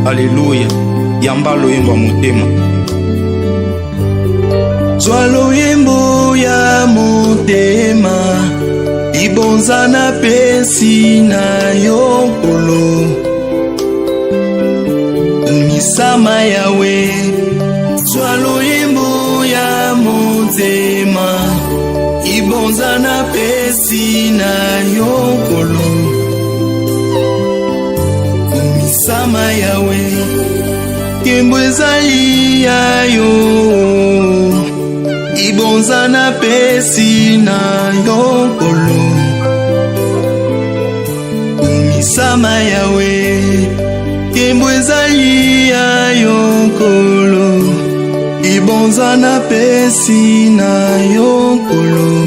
Alléluia. Yamba loyembo motema. Zwa loyembo ya motema. Ibonza na pesi na yokolo. Misama yawe. Zwa loyembo ya motema. Ibonza na pesi na yokolo. Misama yawe. Kembo ezali ya yo. Ibonza na pesi na yokolo. Misama yawe. Kembo ezali ya yokolo. Ibonza na pesi na yokolo.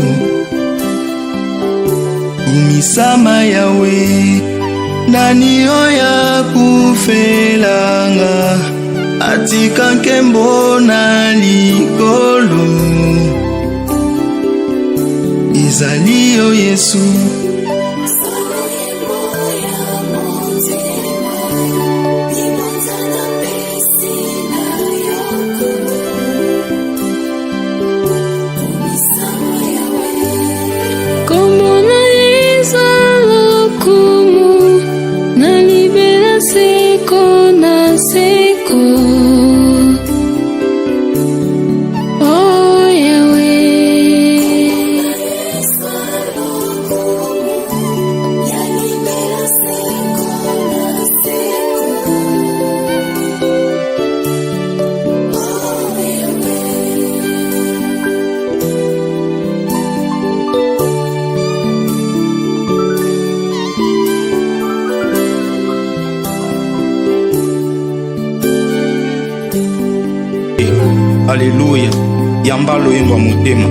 Misama yawe. Nani oya kufelanga. Atika nkembo na likolo. Ezali yo Yesu. Alléluia. Yamba loyembo motema.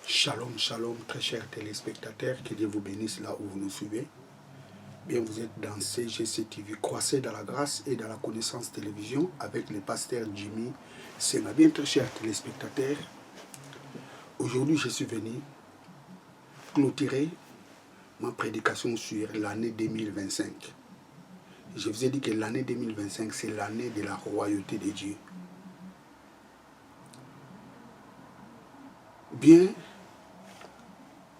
Shalom, shalom, très chers téléspectateurs, que Dieu vous bénisse là où vous nous suivez. Bien, vous êtes dans CGC TV, Croissez dans la grâce et dans la connaissance télévision avec le pasteur Jimmy Senga. Bien, très chers téléspectateurs, aujourd'hui je suis venu clôturer ma prédication sur l'année 2025. Je vous ai dit que l'année 2025, c'est l'année de la royauté de Dieu. Bien,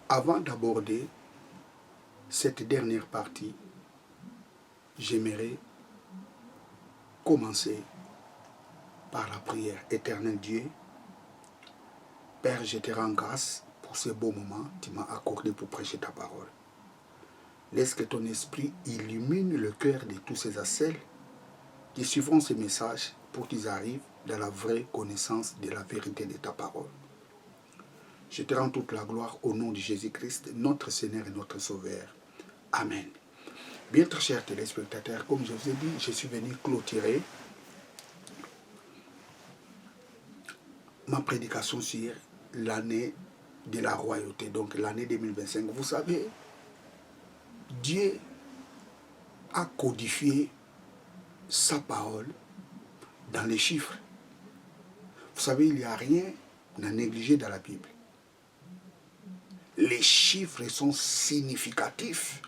avant d'aborder cette dernière partie, j'aimerais commencer par la prière. Éternel Dieu, Père, je te rends grâce pour ce beau moment que tu m'as accordé pour prêcher ta parole. Laisse que ton esprit illumine le cœur de tous ces assels qui suivront ce message pour qu'ils arrivent dans la vraie connaissance de la vérité de ta parole. Je te rends toute la gloire au nom de Jésus-Christ, notre Seigneur et notre Sauveur. Amen. Bien, très chers téléspectateurs, comme je vous ai dit, je suis venu clôturer ma prédication sur l'année de la royauté, donc l'année 2025. Vous savez, Dieu a codifié sa parole dans les chiffres. Vous savez, il n'y a rien à négliger dans la Bible. Les chiffres sont significatifs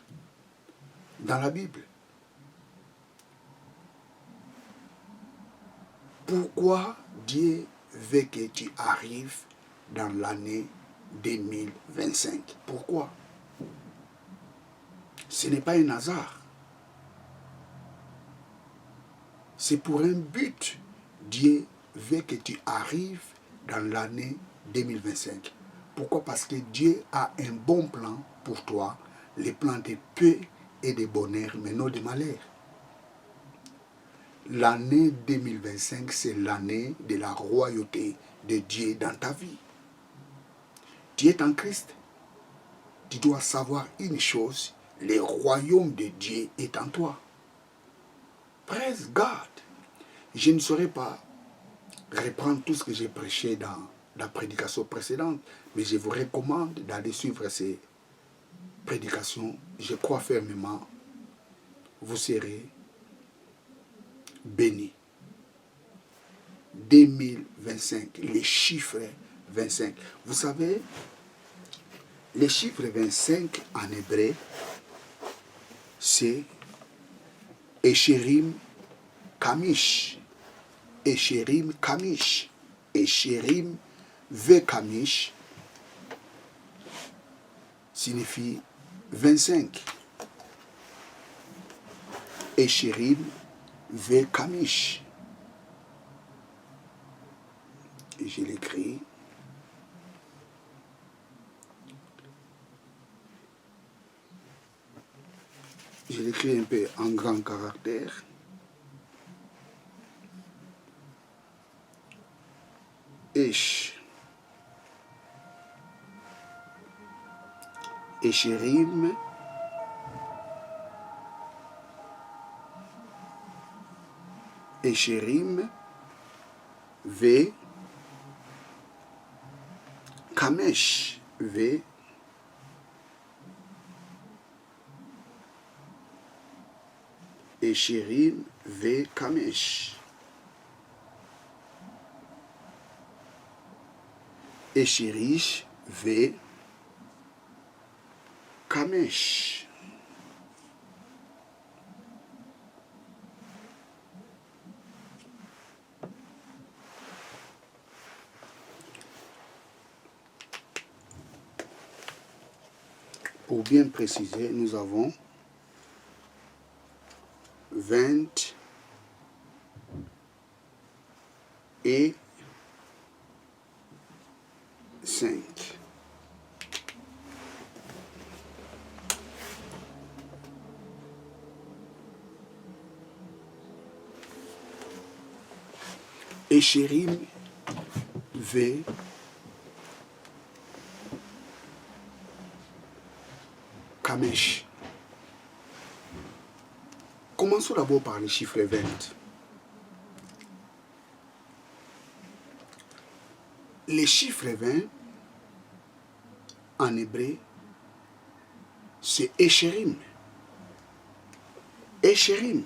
dans la Bible. Pourquoi Dieu veut que tu arrives dans l'année 2025? Pourquoi? Ce n'est pas un hasard. C'est pour un but. Dieu veut que tu arrives dans l'année 2025. Pourquoi? Parce que Dieu a un bon plan pour toi, les plans de paix et de bonheur, mais non de malheur. L'année 2025, c'est l'année de la royauté de Dieu dans ta vie. Tu es en Christ. Tu dois savoir une chose, le royaume de Dieu est en toi. Praise God. Je ne saurais pas reprendre tout ce que j'ai prêché dans la prédication précédente, mais je vous recommande d'aller suivre ces prédications. Je crois fermement, vous serez bénis. 2025, les chiffres 25. Vous savez, Le chiffre 25 en hébreu, c'est Esherim Kamish. Esherim Kamish. Esherim Ve Kamish signifie 25. Esherim Ve Kamish. Et je l'écris. Je l'écris un peu en grand caractère. Esherim Ve Kamesh Ve Esherim Ve Kamesh. Esherish Ve Kamesh. Pour bien préciser, nous avons 20 et 5. Esherim Ve Kamesh. Commençons d'abord par le chiffre 20. Le chiffre 20 en hébreu, c'est Esherim. Esherim.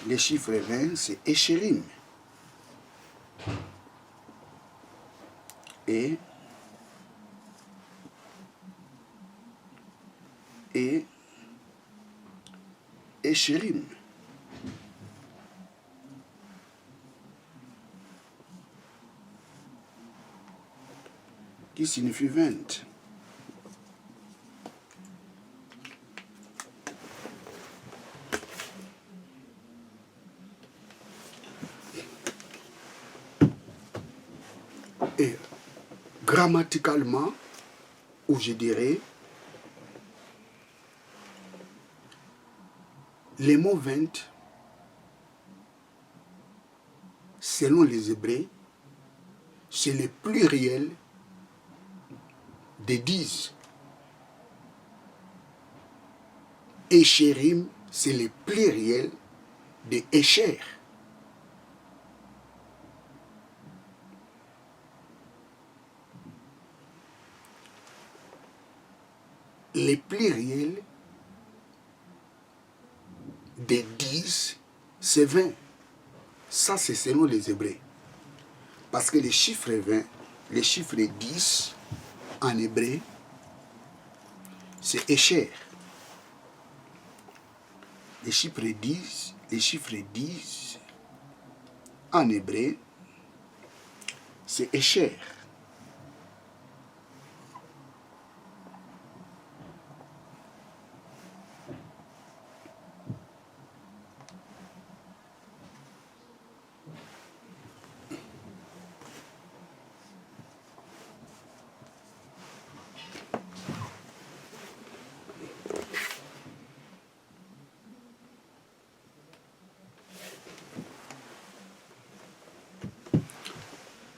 Le chiffre 20, c'est Esherim. Et Esherim. Qui signifie 20. Et grammaticalement, ou je dirais, les mots 20, selon les Hébreux, c'est le pluriel de 10. Esherim, c'est le pluriel de Esher. Le pluriel de 10, c'est 20. Ça, c'est selon les Hébreux. Parce que le chiffre 20, le chiffre 10, en hébreu, c'est Esher. Le chiffre 10, en hébreu, c'est Esher.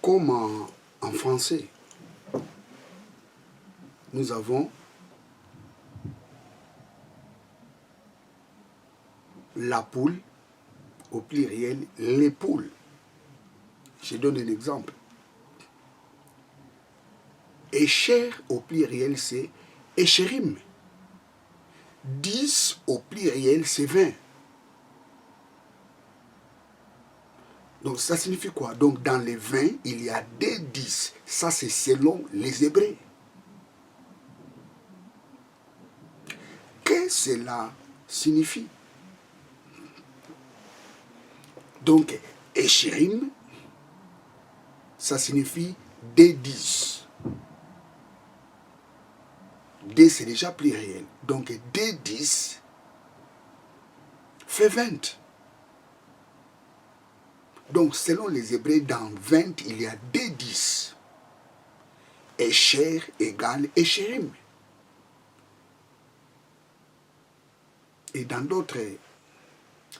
Comme en français, nous avons la poule, au pluriel, les poules. Je donne un exemple. Esher au pluriel, c'est Esherim. 10 au pluriel, c'est 20. Donc ça signifie quoi? Donc dans les 20, il y a des 10. Ça c'est selon les Hébreux. Qu'est-ce que cela signifie? Donc Eshérim, ça signifie des 10. D c'est déjà pluriel. Donc des 10 fait 20. Donc selon les Hébreux, dans 20, il y a des 10. Esher égale Eshérim. Et dans d'autres,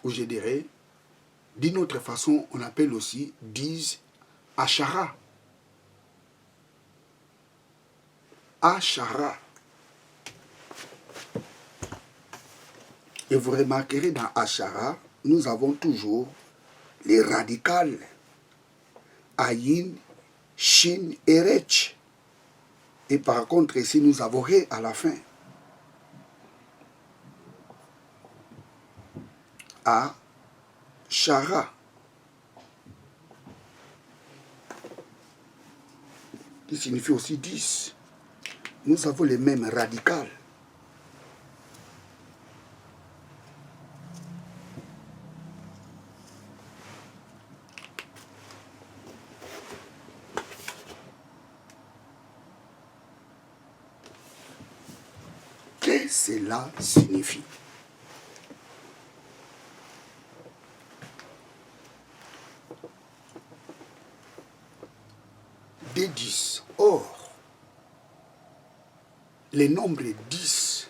où je dirais, d'une autre façon, on appelle aussi 10 Ashara. Ashara. Et vous remarquerez dans Ashara, nous avons toujours les radicales. Ayin, Shin et Rech. Et par contre, ici, nous avons Ré à la fin. Ashara. Qui signifie aussi 10. Nous avons les mêmes radicales. Qu'est-ce que cela signifie? Des 10. Or, le nombre 10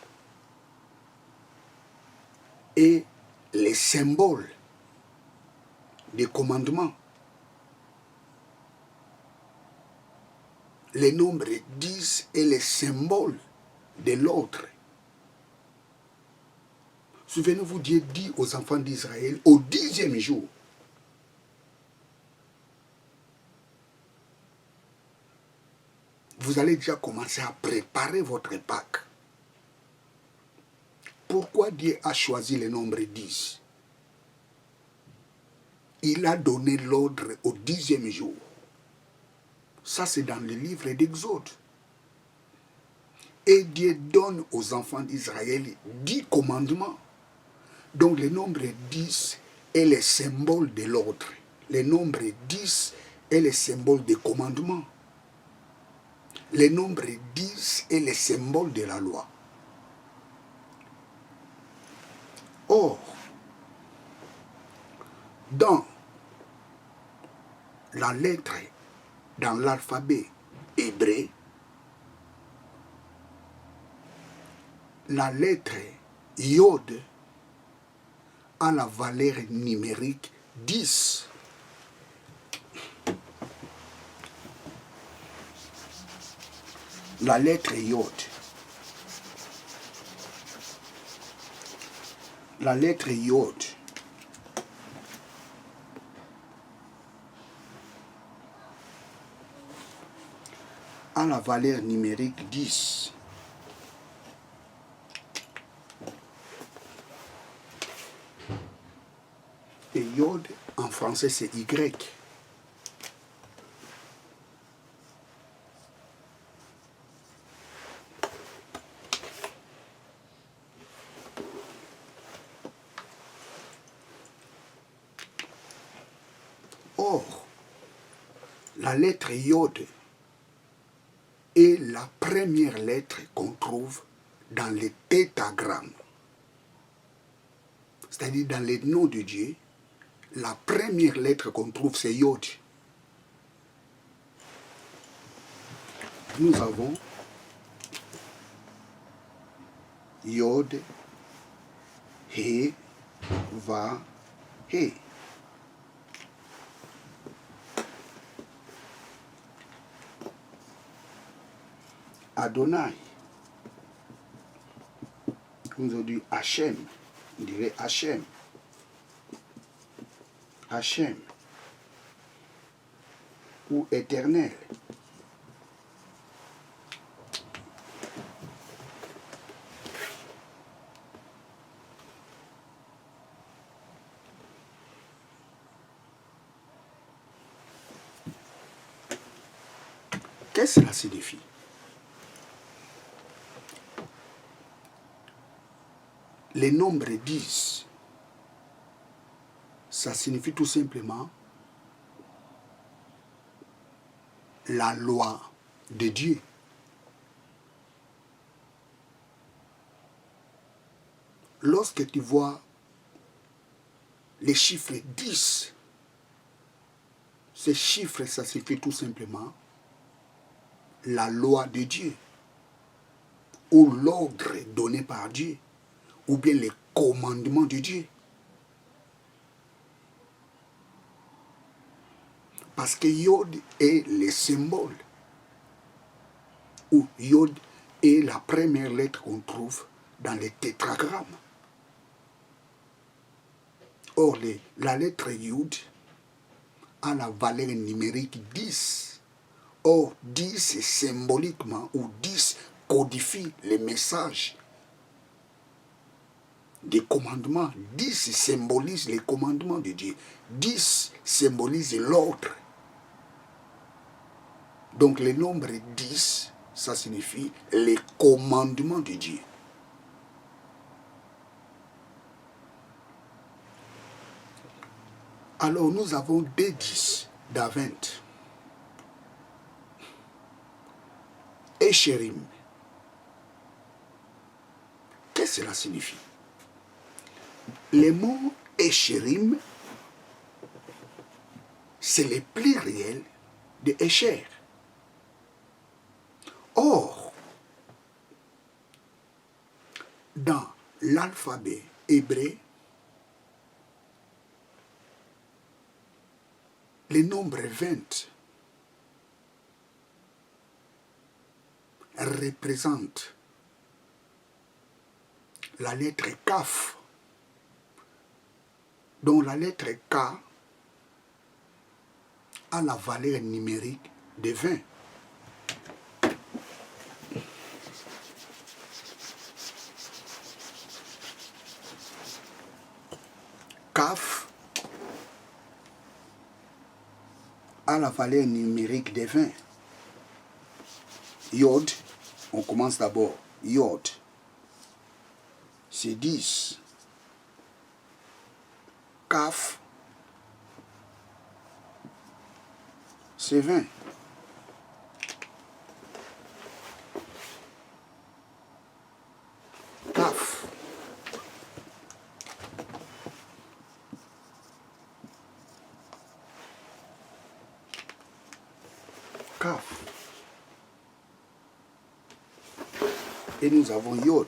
est le symbole des commandements. Le nombre 10 est le symbole de l'ordre. Souvenez-vous, Dieu dit aux enfants d'Israël au 10e jour, vous allez déjà commencer à préparer votre Pâques. Pourquoi Dieu a choisi le nombre 10? Il a donné l'ordre au 10e jour. Ça, c'est dans le livre d'Exode. Et Dieu donne aux enfants d'Israël 10 commandements. Donc le nombre 10 est le symbole de l'ordre. Le nombre 10 est le symbole des commandements. Le nombre 10 est le symbole de la loi. Or, dans la lettre, dans l'alphabet hébreu, la lettre Yod a la valeur numérique 10. La lettre Yod. La lettre Yod a la valeur numérique 10. Et Yod, en français, c'est Y. Or, la lettre Yod est la première lettre qu'on trouve dans les tétragrammes. C'est-à-dire dans les noms de Dieu, la première lettre qu'on trouve, c'est Yod. Nous avons Yod, He, Va, He. Adonai. Nous avons dit Hachem. On dirait Hachem. Hachem. Ou éternel. Qu'est-ce que cela signifie? Les nombres 10, ça signifie tout simplement la loi de Dieu. Lorsque tu vois les chiffres 10, ces chiffres, ça signifie tout simplement la loi de Dieu, ou l'ordre donné par Dieu, ou bien les commandements de Dieu. Parce que Yod est le symbole, ou Yod est la première lettre qu'on trouve dans les tétragrammes. Or, la lettre Yod a la valeur numérique 10. Or, 10 symboliquement, ou 10 codifie les messages des commandements. 10 symbolise les commandements de Dieu. 10 symbolise l'ordre. Donc le nombre 10, ça signifie les commandements de Dieu. Alors nous avons des 10 d'Avent. Esherim. Qu'est-ce que cela signifie? Le mot Esherim, c'est le pluriel de Esher. Or, dans l'alphabet hébreu, le nombre 20 représente la lettre Kaf, dont la lettre K a la valeur numérique de 20. Kaf a la valeur numérique de 20. Yod, on commence d'abord. Yod, c'est 10. Kaf, c'est 20. Kaf. Kaf. Et nous avons Yod.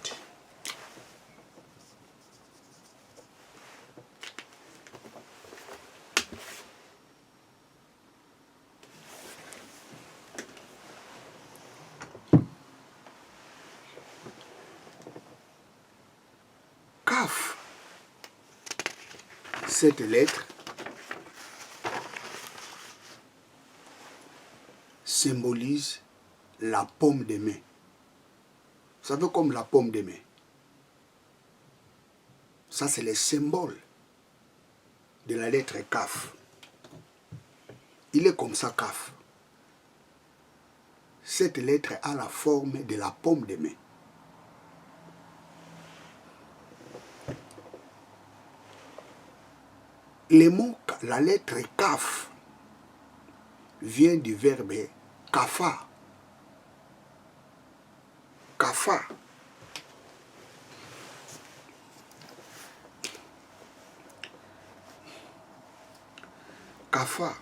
Kaf. Cette lettre symbolise la paume de main. Ça veut comme la paume de main. Ça, c'est le symbole de la lettre Kaf. Il est comme ça, Kaf. Cette lettre a la forme de la paume de main. Le mot, la lettre Kaf, vient du verbe kafa. Kafa. Kafa.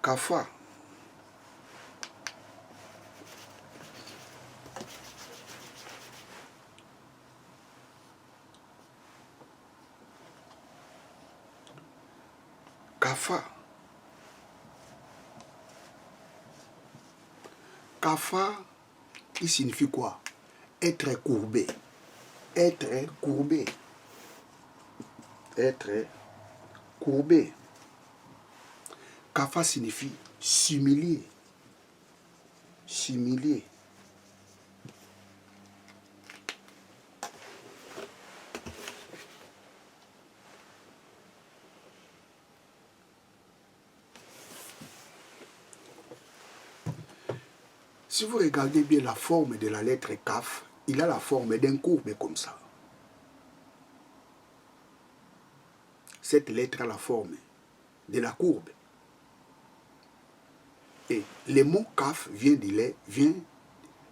Kafa. Kafa. Kafa, il signifie quoi? Être courbé. Être courbé. Être courbé. Kafa signifie s'humilier. S'humilier. Si vous regardez bien la forme de la lettre Kaf, il a la forme d'un courbe comme ça. Cette lettre a la forme de la courbe. Et le mot Kaf vient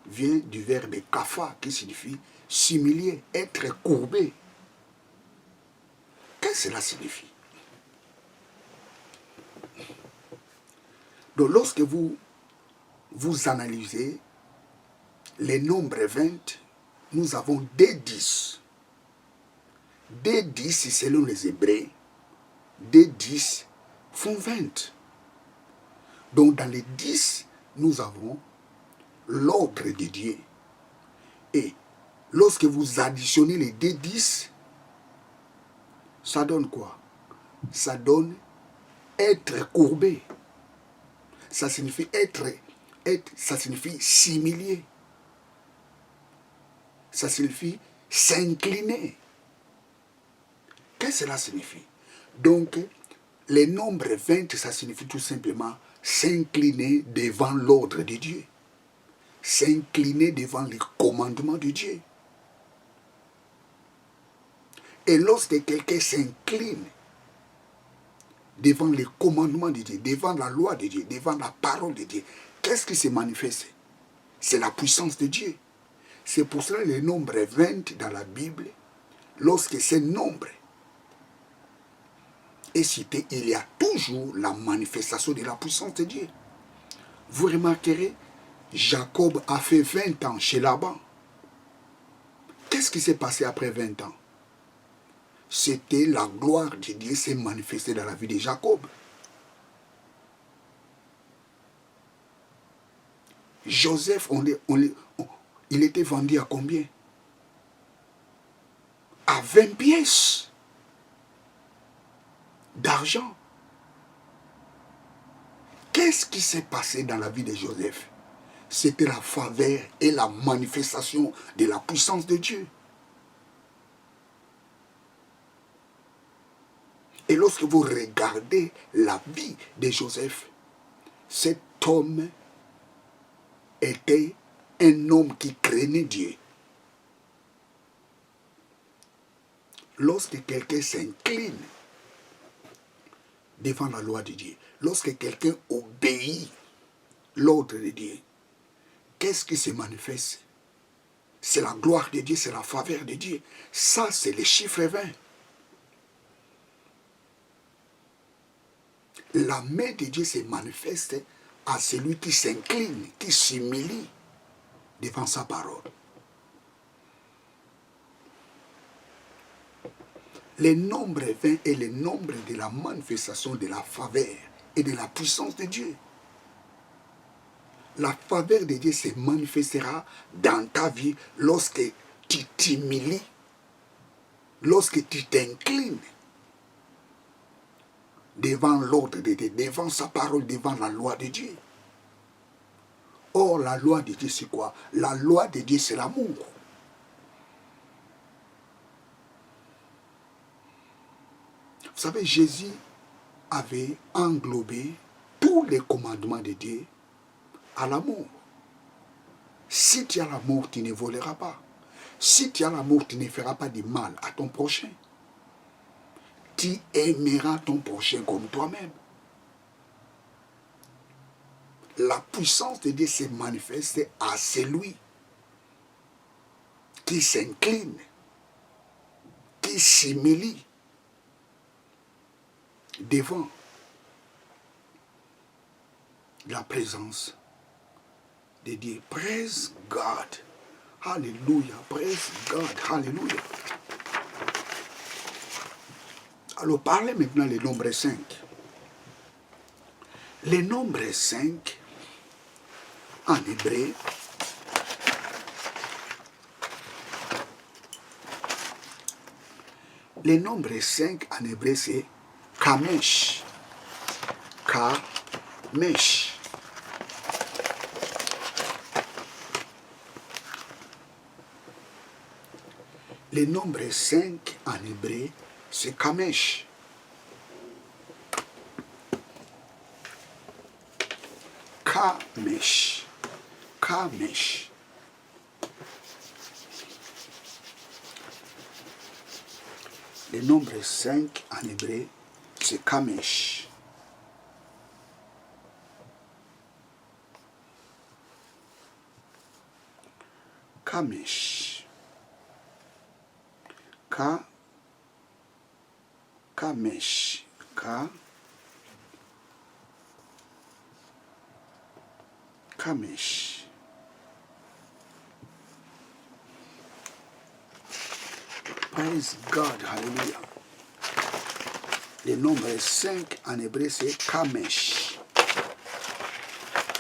du verbe kafa qui signifie similier, être courbé. Qu'est-ce que cela signifie? Donc lorsque vous analysez les nombres 20, nous avons des 10. Des 10, selon les Hébreux, des 10 font 20. Donc dans les 10, nous avons l'ordre de Dieu. Et lorsque vous additionnez les deux 10, ça donne quoi? Ça donne être courbé. Ça signifie ça signifie similier. Ça signifie s'incliner. Qu'est-ce que cela signifie? Donc, les nombres 20, ça signifie tout simplement s'incliner devant l'ordre de Dieu. S'incliner devant les commandements de Dieu. Et lorsque quelqu'un s'incline devant les commandements de Dieu, devant la loi de Dieu, devant la parole de Dieu, qu'est-ce qui se manifeste? C'est la puissance de Dieu. C'est pour cela le nombre 20 dans la Bible, lorsque ce nombre est cité, il y a toujours la manifestation de la puissance de Dieu. Vous remarquerez, Jacob a fait 20 ans chez Laban. Qu'est-ce qui s'est passé après 20 ans? C'était la gloire de Dieu s'est manifestée dans la vie de Jacob. Joseph, il était vendu à combien? À 20 pièces d'argent. Qu'est-ce qui s'est passé dans la vie de Joseph? C'était la faveur et la manifestation de la puissance de Dieu. Et lorsque vous regardez la vie de Joseph, cet homme était un homme qui craignait Dieu. Lorsque quelqu'un s'incline devant la loi de Dieu, lorsque quelqu'un obéit l'ordre de Dieu, qu'est-ce qui se manifeste? C'est la gloire de Dieu, c'est la faveur de Dieu. Ça, c'est le chiffre 20. La main de Dieu se manifeste à celui qui s'incline, qui s'humilie devant sa parole. Le nombre 20 est le nombre de la manifestation de la faveur et de la puissance de Dieu. La faveur de Dieu se manifestera dans ta vie lorsque tu t'humilies, lorsque tu t'inclines devant l'ordre de Dieu, devant sa parole, devant la loi de Dieu. Or, la loi de Dieu, c'est quoi? La loi de Dieu, c'est l'amour. Vous savez, Jésus avait englobé tous les commandements de Dieu à l'amour. Si tu as l'amour, tu ne voleras pas. Si tu as l'amour, tu ne feras pas du mal à ton prochain. Tu aimeras ton prochain comme toi-même. La puissance de Dieu se manifeste à celui qui s'incline, qui s'humilie devant la présence de Dieu. Praise God. Alléluia. Praise God. Alléluia. Alors, parlez maintenant le nombre 5. Le nombre 5, en hébreu, le nombre 5 en hébreu, c'est Kamesh. Kamesh. Le nombre 5 en hébreu, c'est Kamesh. Kamesh. Kamesh. Le nombre 5 en hébreu, c'est Kamesh. Kamesh. Kamesh. Kamesh. Praise God, hallelujah. Le nombre 5 en hébreu, c'est Kamesh.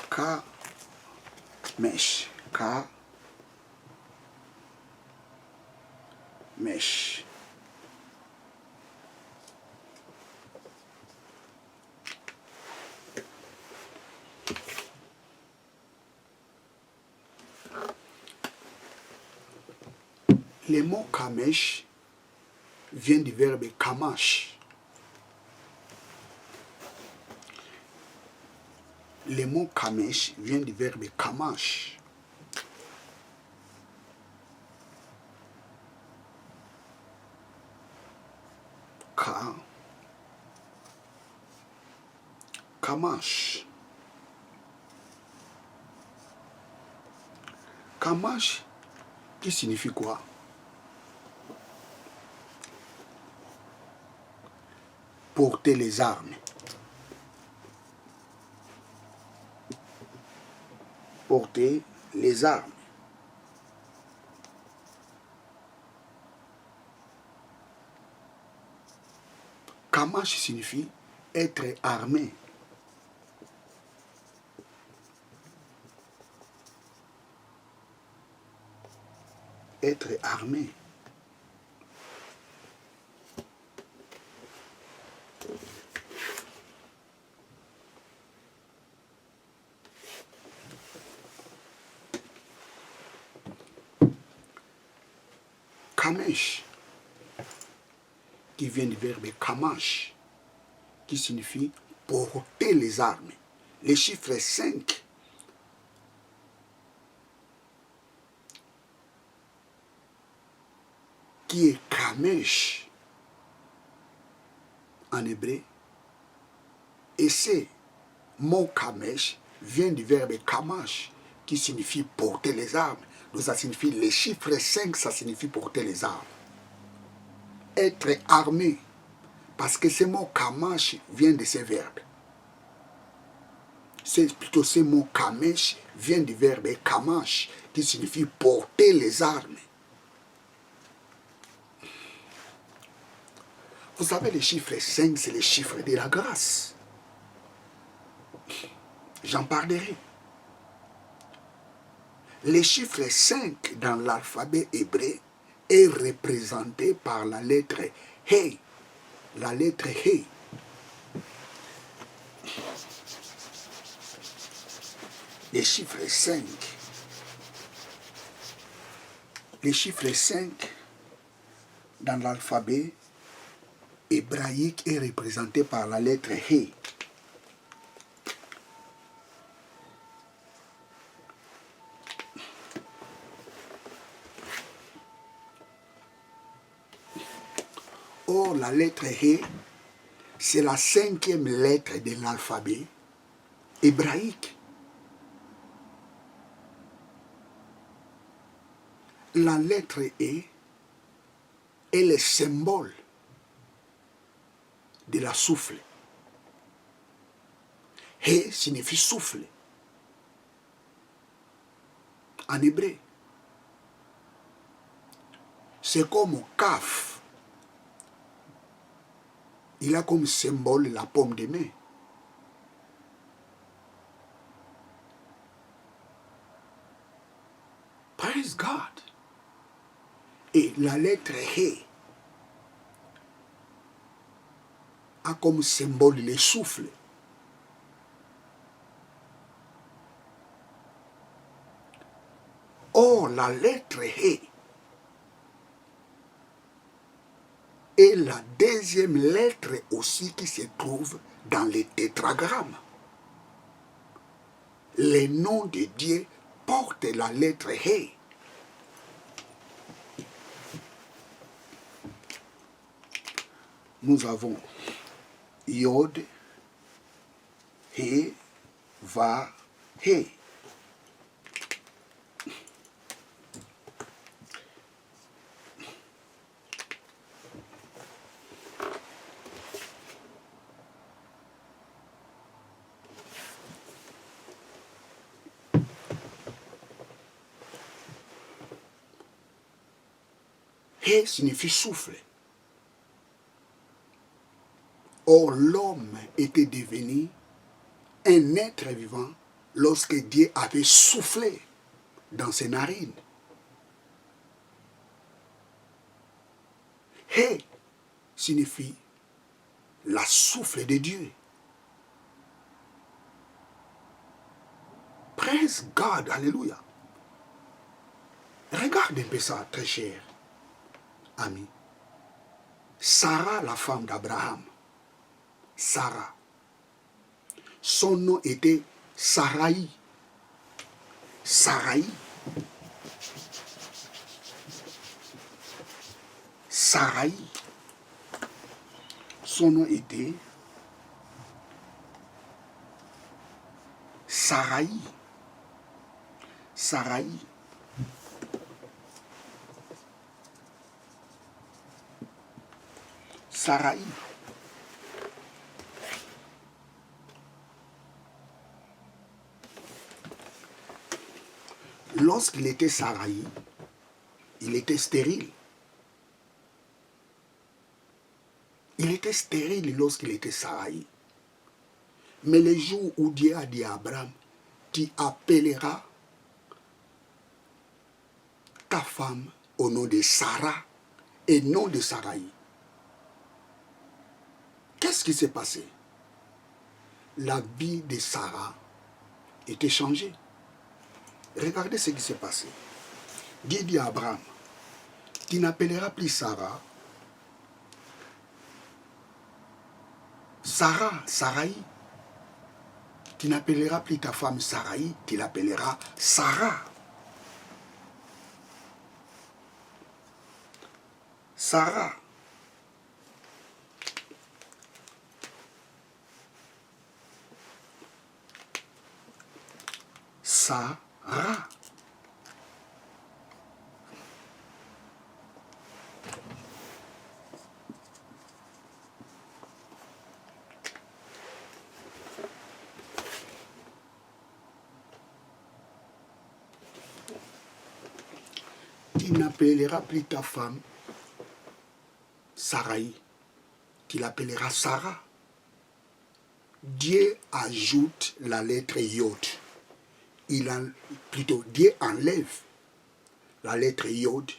Kamesh. Kamesh. Le mot Kamesh vient du verbe Kamash. Le mot Kamesh vient du verbe Kamash. Kamash. Kamash, qui signifie quoi? Porter les armes. Porter les armes. Kamash signifie être armé. Être armé. Kamesh, qui vient du verbe Kamash, qui signifie porter les armes. Le chiffre 5 qui est Kamesh en hébreu, et ce mot Kamesh vient du verbe Kamash, qui signifie porter les armes. Donc ça signifie, le chiffre 5, ça signifie porter les armes. Être armé, parce que ce mot Kamash vient de ce verbe. C'est plutôt ce mot Kamesh vient du verbe Kamash, qui signifie porter les armes. Vous savez, le chiffre 5, c'est le chiffre de la grâce. J'en parlerai. Le chiffre 5 dans l'alphabet hébreu est représenté par la lettre He. La lettre He. Le chiffre 5. Le chiffre 5 dans l'alphabet hébraïque est représenté par la lettre He. Or, la lettre He, c'est la 5e lettre de l'alphabet hébraïque. La lettre E est le symbole de la souffle. He signifie souffle en hébreu. C'est comme Kaf. Il a comme symbole la pomme de main. Praise God. Et la lettre He a comme symbole le souffle. Or, la lettre He est la 2e lettre aussi qui se trouve dans les tétragrammes. Le nom de Dieu porte la lettre He. Nous avons Yod, He, Va, He. He signifie souffle. Or, l'homme était devenu un être vivant lorsque Dieu avait soufflé dans ses narines. He signifie la souffle de Dieu. Praise God, alléluia. Regarde un peu ça, très cher ami. Sarah, la femme d'Abraham, Sarah, son nom était Sarai. Sarai. Sarai. Son nom était Sarai. Sarai. Sarai. Lorsqu'il était Sarai, il était stérile. Il était stérile lorsqu'il était Sarai. Mais le jour où Dieu a dit à Abraham, tu appelleras ta femme au nom de Sarah et non de Sarai. Qu'est-ce qui s'est passé? La vie de Sarah était changée. Regardez ce qui s'est passé. Dieu dit à Abraham, tu n'appelleras plus Sarah, Sarai. Tu n'appelleras plus ta femme Sarai, tu l'appelleras Sarah. Sarah. Sarah. Tu n'appelleras plus ta femme Sarai, tu l'appelleras Sarah. Dieu ajoute la lettre Yod. Dieu enlève la lettre Yod.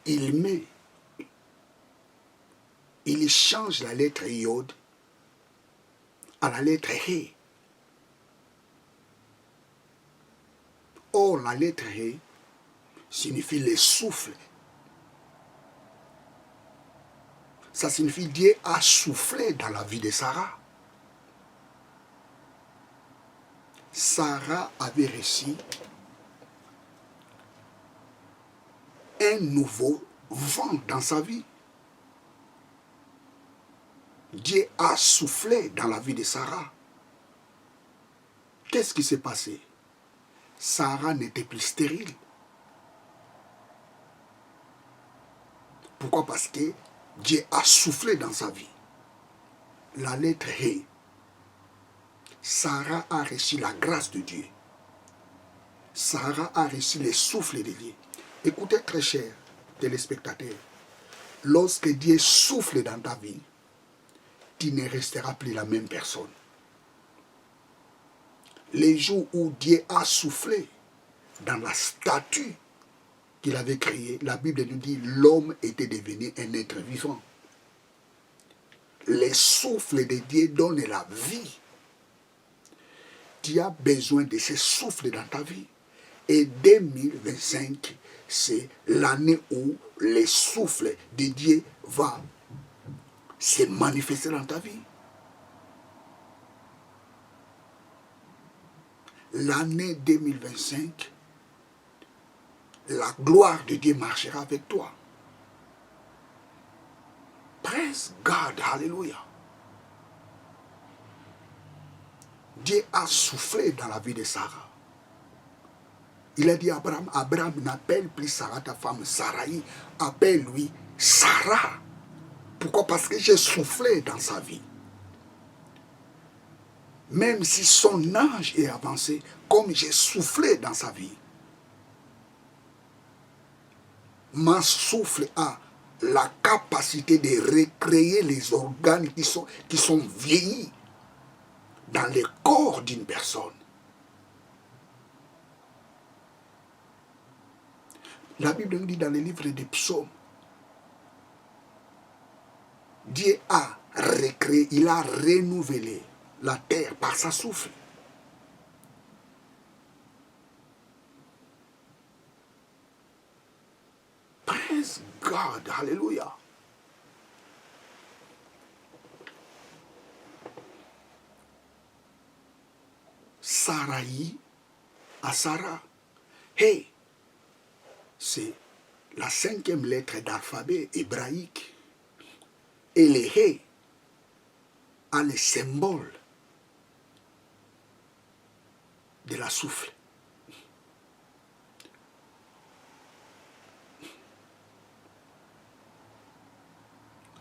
Il change la lettre Yod à la lettre He. Or, la lettre He signifie le souffle. Ça signifie Dieu a soufflé dans la vie de Sarah. Sarah avait reçu un nouveau vent dans sa vie. Dieu a soufflé dans la vie de Sarah. Qu'est-ce qui s'est passé? Sarah n'était plus stérile. Pourquoi? Parce que Dieu a soufflé dans sa vie. La lettre He. Sarah a reçu la grâce de Dieu. Sarah a reçu le souffle de Dieu. Écoutez très cher téléspectateurs, lorsque Dieu souffle dans ta vie, tu ne resteras plus la même personne. Les jours où Dieu a soufflé dans la statue qu'il avait créée, la Bible nous dit l'homme était devenu un être vivant. Le souffle de Dieu donne la vie. Tu as besoin de ce souffle dans ta vie. Et 2025, c'est l'année où le souffle de Dieu va se manifester dans ta vie. l'année 2025, la gloire de Dieu marchera avec toi. Praise God, alléluia. Dieu a soufflé dans la vie de Sarah. Il a dit à Abraham, Abraham, n'appelle plus Sarah ta femme, Sarai, appelle-lui Sarah. Pourquoi? Parce que j'ai soufflé dans sa vie. Même si son âge est avancé, comme j'ai soufflé dans sa vie. Mon souffle a la capacité de recréer les organes qui sont vieillis dans le corps d'une personne. La Bible nous dit dans le livre des psaumes, Dieu a recréé, il a renouvelé la terre par sa souffle. Praise God, alléluia. Sarai à Sarah. Hey, c'est la 5e lettre d'alphabet hébraïque. Et le He a le symbole de la souffle.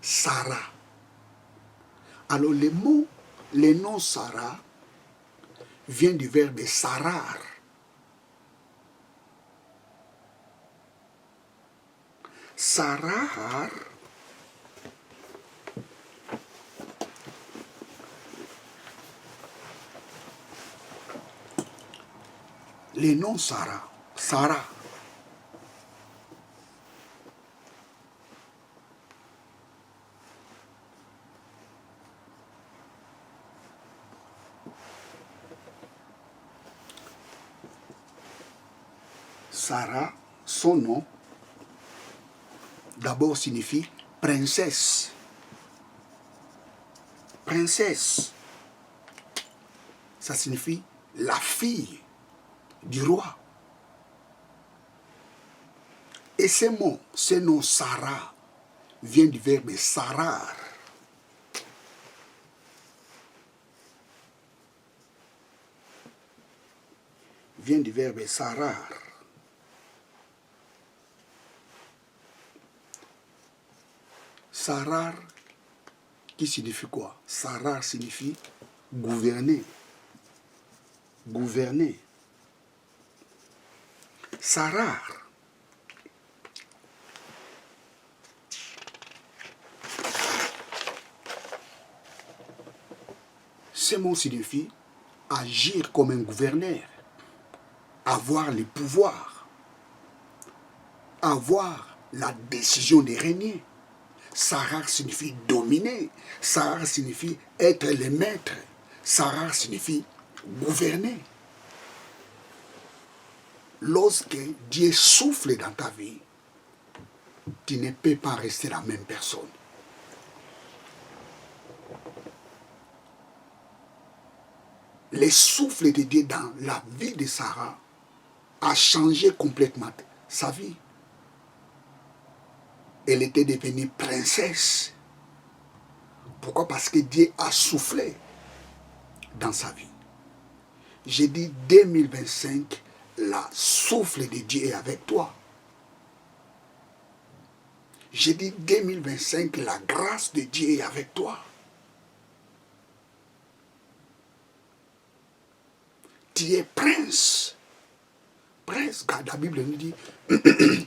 Sarah. Alors le nom Sarah vient du verbe sarar. Sarar, le nom Sarah, Sarah. Sarah, son nom, d'abord signifie princesse. Princesse. Ça signifie la fille du roi. Et ce nom Sarah vient du verbe sarar. Vient du verbe sarar. Sarar, qui signifie quoi? Sarar signifie gouverner. Gouverner. Sarar. Ce mot signifie agir comme un gouverneur, avoir le pouvoir, avoir la décision de régner. Sarar signifie dominer. Sarar signifie être le maître. Sarar signifie gouverner. Lorsque Dieu souffle dans ta vie, tu ne peux pas rester la même personne. Le souffle de Dieu dans la vie de Sarah a changé complètement sa vie. Elle était devenue princesse. Pourquoi? Parce que Dieu a soufflé dans sa vie. J'ai dit 2025, la souffle de Dieu est avec toi. J'ai dit 2025, la grâce de Dieu est avec toi. Tu es prince. Prince, car la Bible nous dit,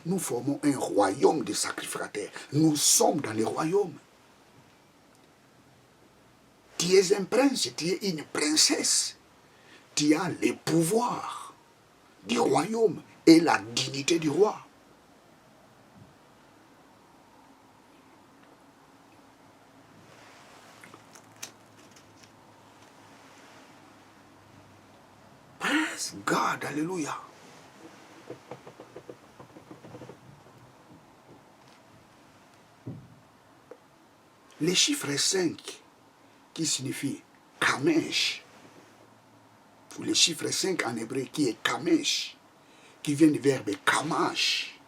nous formons un royaume de sacrificateurs. Nous sommes dans le royaume. Tu es un prince, tu es une princesse. Tu as le pouvoir du royaume et la dignité du roi. Praise God, alléluia. Le chiffre 5, qui signifie Kamesh, Le chiffre 5 en hébreu qui est kamesh, qui vient du verbe kamash,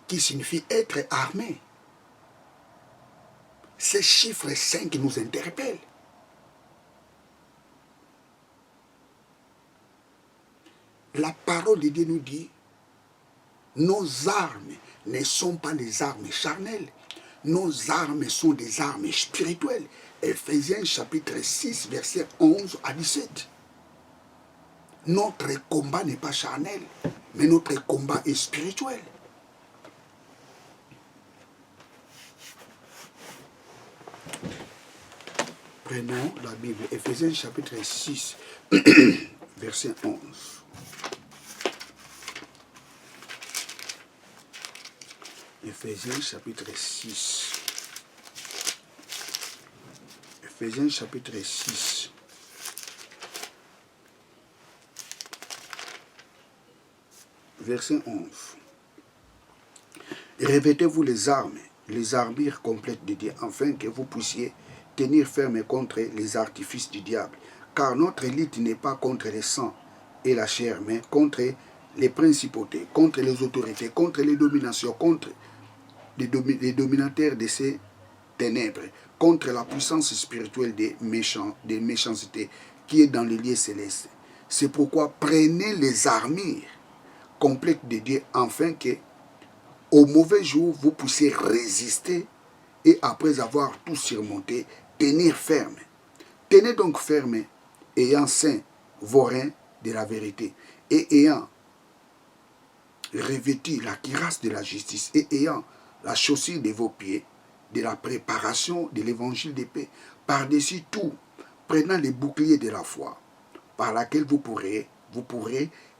qui signifie être armé. Ce chiffre 5 nous interpelle. La parole de Dieu nous dit, nos armes ne sont pas des armes charnelles, nos armes sont des armes spirituelles. Ephésiens chapitre 6, versets 11 à 17. Notre combat n'est pas charnel, mais notre combat est spirituel. Prenons la Bible, Ephésiens chapitre 6, verset 11. Ephésiens chapitre 6. Ephésiens chapitre 6. Verset 11. Revêtez-vous les armures complètes de Dieu, afin que vous puissiez tenir ferme contre les artifices du diable. Car notre lutte n'est pas contre le sang et la chair, mais contre les principautés, contre les autorités, contre les dominations, contre les dominateurs de ces ténèbres, contre la puissance spirituelle des méchancetés qui est dans les lieux célestes. C'est pourquoi prenez les armures complètes de Dieu, afin que, au mauvais jour, vous puissiez résister et après avoir tout surmonté, tenir ferme. Tenez donc ferme, ayant saint vos reins de la vérité, et ayant revêtu la cuirasse de la justice, et ayant la chaussure de vos pieds, de la préparation de l'évangile de paix, par-dessus tout, prenant les boucliers de la foi, par laquelle vous pourrez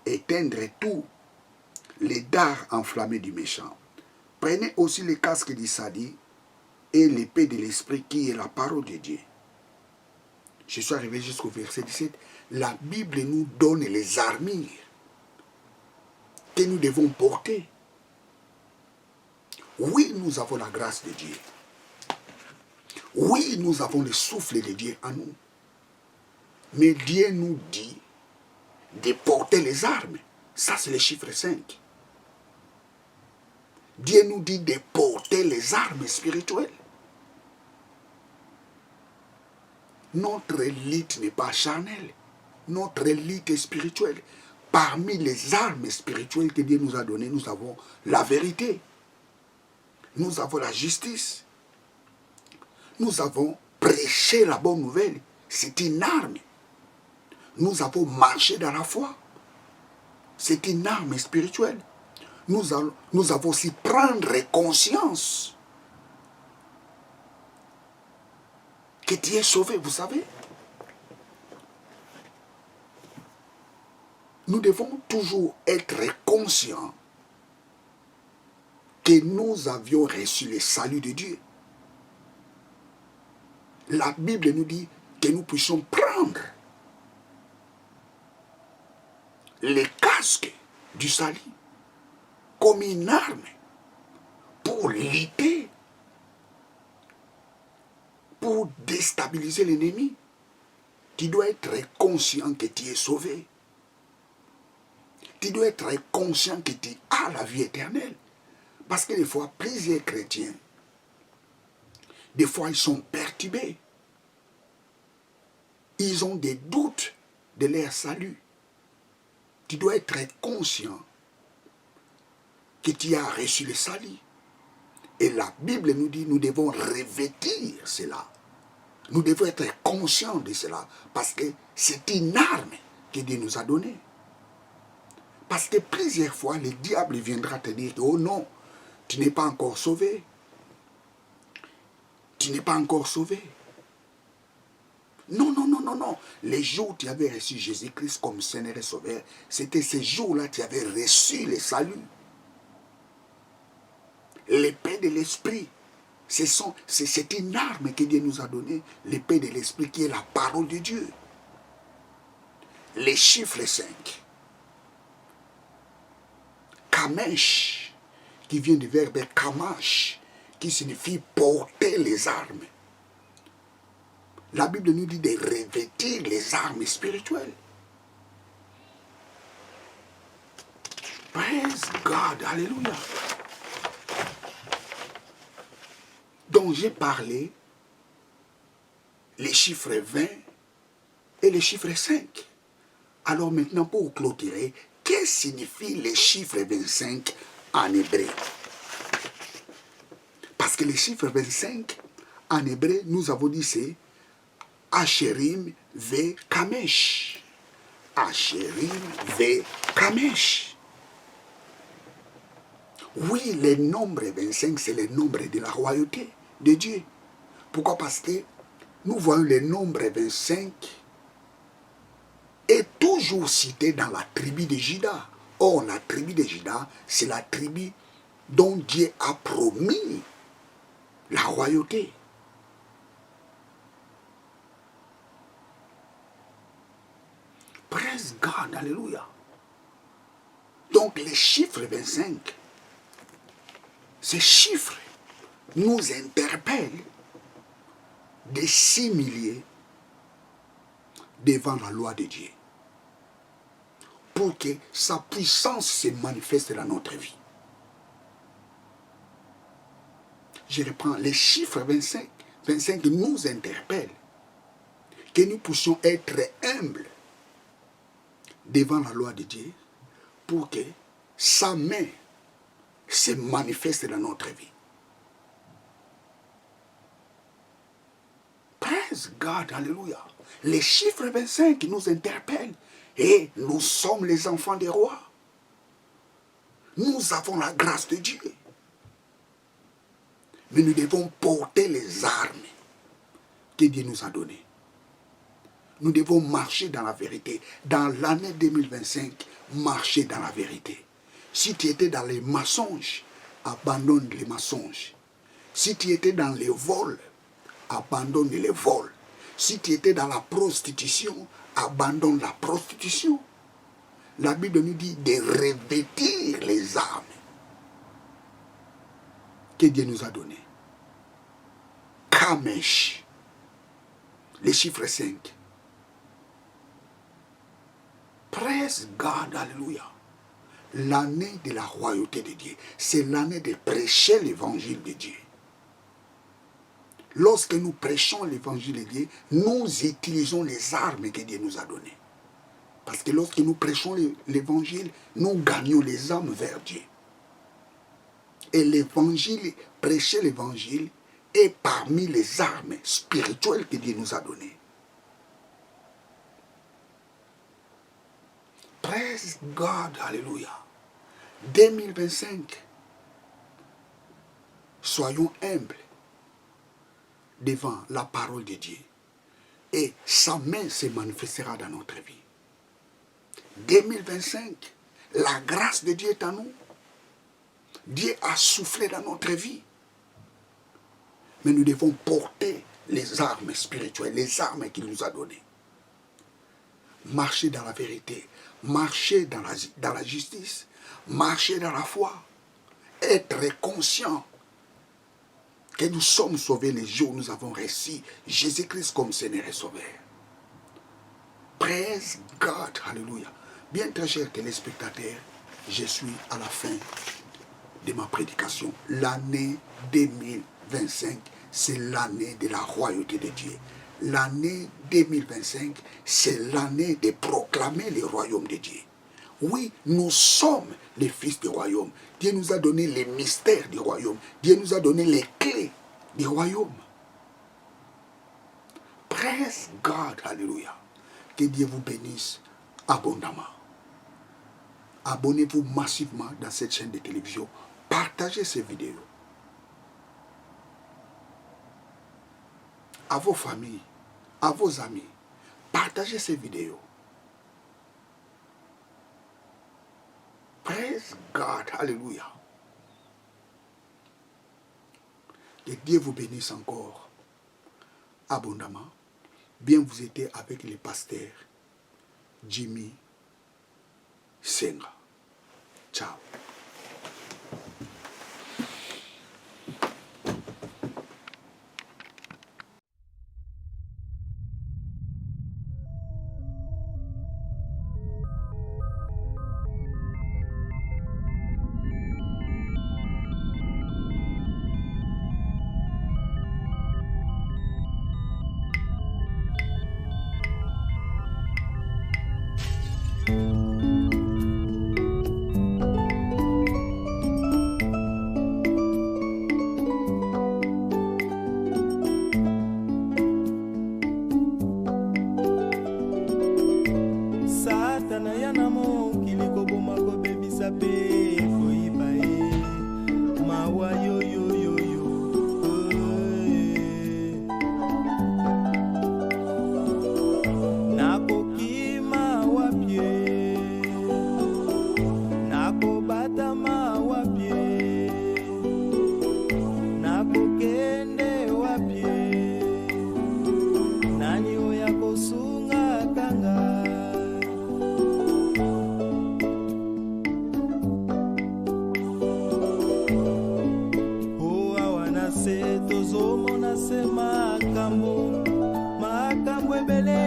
éteindre tous les dards enflammés du méchant. Prenez aussi le casque du salut et l'épée de l'esprit qui est la parole de Dieu. Je suis arrivé jusqu'au verset 17. La Bible nous donne les armures que nous devons porter. Oui, nous avons la grâce de Dieu. Oui, nous avons le souffle de Dieu en nous. Mais Dieu nous dit de porter les armes. Ça, c'est le chiffre 5. Dieu nous dit de porter les armes spirituelles. Notre lutte n'est pas charnelle. Notre lutte est spirituelle. Parmi les armes spirituelles que Dieu nous a données, nous avons la vérité. Nous avons la justice. Nous avons prêché la bonne nouvelle. C'est une arme. Nous avons marché dans la foi. C'est une arme spirituelle. Nous avons aussi prendre conscience que tu es sauvé, vous savez. Nous devons toujours être conscients que nous avions reçu le salut de Dieu. La Bible nous dit que nous puissions prendre les casques du salut comme une arme pour lutter, pour déstabiliser l'ennemi. Tu dois être conscient que tu es sauvé. Tu dois être conscient que tu as la vie éternelle. Parce que des fois, plusieurs chrétiens, des fois, ils sont perturbés. Ils ont des doutes de leur salut. Tu dois être conscient que tu as reçu le salut. Et la Bible nous dit, nous devons revêtir cela. Nous devons être conscients de cela. Parce que c'est une arme que Dieu nous a donnée. Parce que plusieurs fois, le diable viendra te dire, oh non, tu n'es pas encore sauvé. Tu n'es pas encore sauvé. Non, non, non, non, non. Les jours où tu avais reçu Jésus-Christ comme Seigneur et Sauveur, c'était ces jours-là que tu avais reçu le salut. L'épée de l'esprit, c'est une arme que Dieu nous a donnée. L'épée de l'esprit qui est la parole de Dieu. Les chiffres 5. Kamesh, qui vient du verbe kamash, qui signifie porter les armes. La Bible nous dit de revêtir les armes spirituelles. Praise God, alléluia. Donc j'ai parlé les chiffres 20 et les chiffres 5. Alors maintenant, pour clôturer, qu'est-ce que signifie les chiffres 25 en hébreu? Parce que les chiffres 25 en hébreu, nous avons dit c'est Asherim ve Kamesh. Asherim ve Kamesh. Oui, le nombre 25, c'est le nombre de la royauté de Dieu. Pourquoi? Parce que nous voyons le nombre 25 est toujours cité dans la tribu de Juda. Or, la tribu de Juda, c'est la tribu dont Dieu a promis la royauté. Praise God, alléluia. Donc, les chiffres 25, ces chiffres nous interpellent de s'humilier devant la loi de Dieu, pour que sa puissance se manifeste dans notre vie. Je reprends, les chiffres 25 nous interpellent, que nous puissions être humbles devant la loi de Dieu, pour que sa main se manifeste dans notre vie. Praise God, alléluia. Les chiffres 25 nous interpellent. Et nous sommes les enfants des rois. Nous avons la grâce de Dieu. Mais nous devons porter les armes que Dieu nous a données. Nous devons marcher dans la vérité. Dans l'année 2025, marcher dans la vérité. Si tu étais dans les mensonges, abandonne les mensonges. Si tu étais dans les vols, abandonne les vols. Si tu étais dans la prostitution, abandonne la prostitution. La Bible nous dit de revêtir les armes que Dieu nous a données. Kamesh, les chiffres 5. Praise God, alléluia. L'année de la royauté de Dieu, c'est l'année de prêcher l'évangile de Dieu. Lorsque nous prêchons l'évangile de Dieu, nous utilisons les armes que Dieu nous a données. Parce que lorsque nous prêchons l'évangile, nous gagnons les âmes vers Dieu. Et l'évangile, prêcher l'évangile, est parmi les armes spirituelles que Dieu nous a données. Praise God, alléluia. 2025, soyons humbles devant la parole de Dieu. Et sa main se manifestera dans notre vie. 2025, la grâce de Dieu est en nous. Dieu a soufflé dans notre vie. Mais nous devons porter les armes spirituelles, les armes qu'il nous a données. Marcher dans la vérité, marcher dans la justice, marcher dans la foi, être conscient que nous sommes sauvés les jours où nous avons reçu Jésus-Christ comme Seigneur et Sauveur. Praise God, alléluia. Bien très chers téléspectateurs, je suis à la fin de ma prédication. L'année 2025, c'est l'année de la royauté de Dieu. L'année 2025, c'est l'année de proclamer le royaume de Dieu. Oui, nous sommes les fils du royaume. Dieu nous a donné les mystères du royaume. Dieu nous a donné les clés du royaume. Praise God, alléluia. Que Dieu vous bénisse abondamment. Abonnez-vous massivement dans cette chaîne de télévision. Partagez ces vidéos à vos familles, à vos amis. Partagez ces vidéos. Praise God, alléluia. Que Dieu vous bénisse encore abondamment. Bien vous étiez avec le pasteur Jimmy Senga. Ciao. kobeta pe koyiba ye mawa yo yo yo yo nakoki mawa pie nakobata mawa pie nakokende wapie nani oya kosunga kanga se tozomona se makambo ebele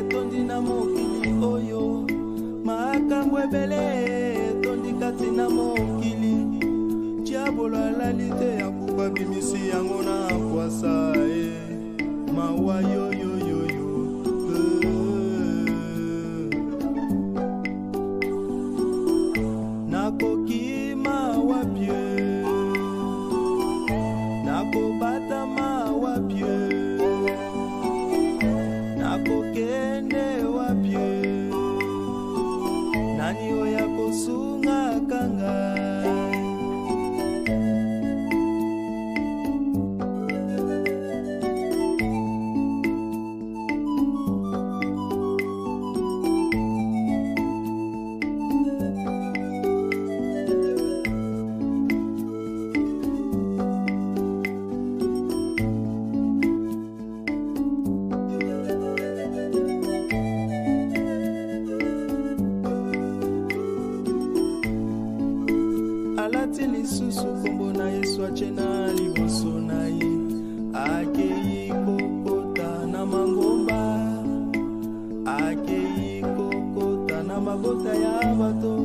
tondi na mokili oyo makambo ebele tondi kati na mokili diabolo alali te ya kubabimisi yango na kwasa mawa yo yo yo yo nakoki mawa pie nakobata mawa pie nakokende wapie nani oya kosunga kanga alati lisusu kombo na Yesu achena liboso na ye akei kokota na mangomba akei kokota na mabota ya bato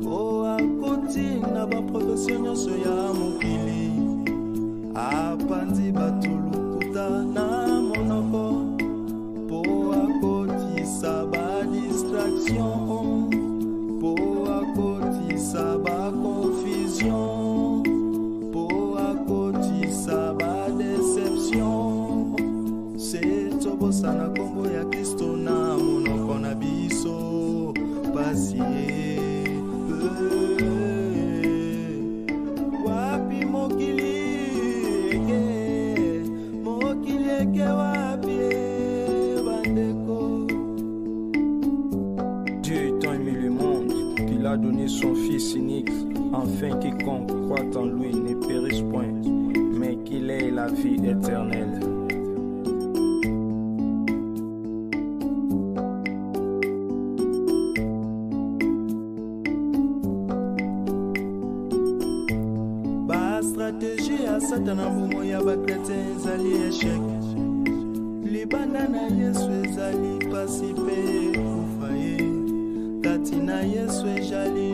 o akoti na baprofesio nyonso ya mokili apanzi bato lokuta na monoko po akotisa badistraction po akotisa baconfusion po akotisa badeception se tobosa na kombo ya Kristo na monoko na biso pasie wapi mokili eke wapi bandeko. Dieu tant aimé le monde qu'il a donné son Fils unique, afin quiconque croit en lui ne périsse point, mais qu'il ait la vie éternelle. Stratégie à Satana momo ya bakretien ezali échec libanda na Yesu ezali pasi pe kufa ye kati na Yesu ezali